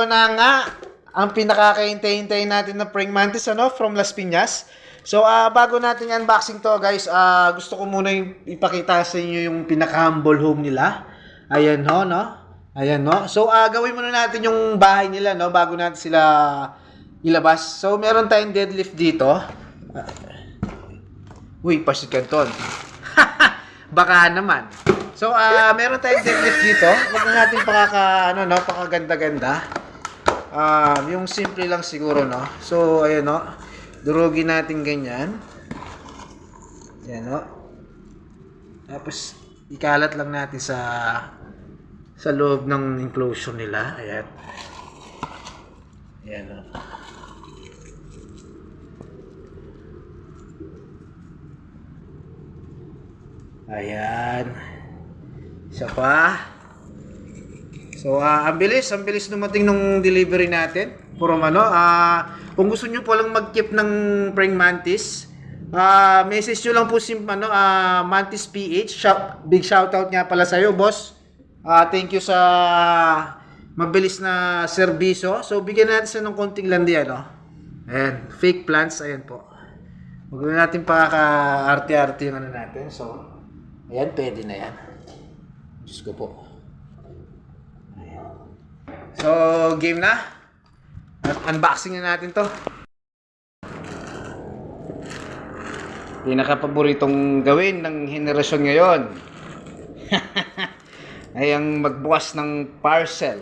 na nga ang pinakakaintay-hintay natin na praying mantis from Las Piñas. So bago natin unboxing to guys, gusto ko muna ipakita sa inyo yung pinaka-humble home nila. Ayan ho, no? Ayan no. So gawin muna natin yung bahay nila no bago natin sila ilabas. So meron tayong deadlift dito. Uy, pasit kanton. Baka naman. So meron tayong deadlift dito. Huwag na natin pakaganda-ganda. Yung simple lang siguro no. So ayan no. Durugin natin ganyan. Ayan no. Tapos ikalat lang natin sa loob ng enclosure nila. Ayan. Ayan no. Ayan. Isa pa. So, ang bilis dumating nung delivery natin. From kung gusto nyo po lang mag-keep ng praying mantis, message nyo lang po si Mantis PH. Big shoutout nga pala sa'yo, boss. Thank you sa mabilis na serbisyo. So, bigyan natin sa ng konting landi, Ayan, fake plants, ayan po. Huwag na natin arte-arte yung natin. So, ayan, pwede na yan. Diyos ko po. Ayan. So, game na. Unboxing na natin to. Pinaka-paboritong gawin ng henerasyon ngayon ay ang magbukas ng parcel.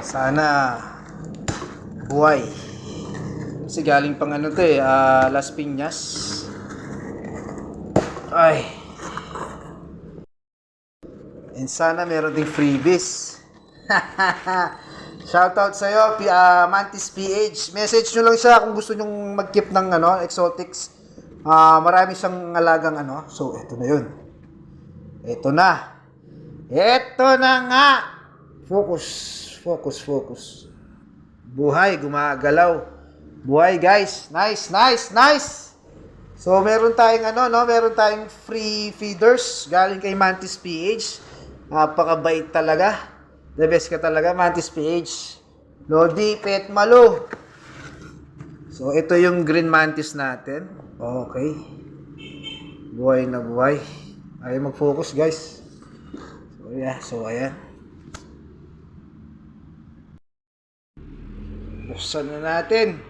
Sana buhay. Kasi galing pang Las Piñas. Ay. And sana meron ding freebies. Shoutout sa'yo, Mantis PH. Message nyo lang siya kung gusto nyong mag-keep ng exotics. Marami siyang alagang So, eto na yun. Eto na. Eto na nga. Focus. Buhay, gumagalaw. Buhay, guys. Nice. So, meron tayong meron tayong free feeders galing kay Mantis PH. Napakabait talaga. The best ka talaga, Mantis PH. Lodi, Pet Malo. So, ito yung green mantis natin. Okay. Buhay na buhay. Ayaw mag-focus, guys. So, yeah. So, ayan. Buksan na natin.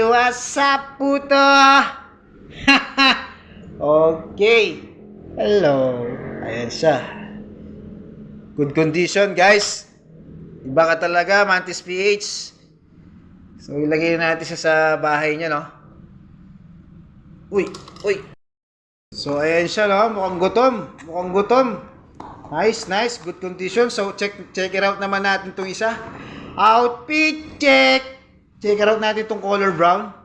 What's up, puto? Okay. Hello. Ayan siya. Good condition, guys. Iba ka talaga, Mantis PH. So, ilagay natin siya sa bahay niya, Uy. So, ayan siya, Mukhang gutom. Nice. Good condition. So, check it out naman natin itong isa. Outfit check. Check it out natin itong color brown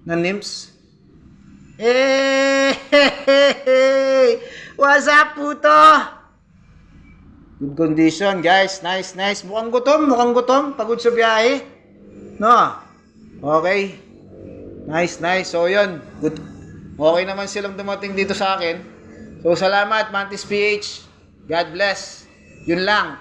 na nymphs. What's up, puto? Good condition, guys. Nice. Mukhang gutom. Pagod sa biyahe. No? Okay. Nice. So, yun. Good. Okay naman silang dumating dito sa akin. So, salamat, Mantis PH. God bless. Yun lang.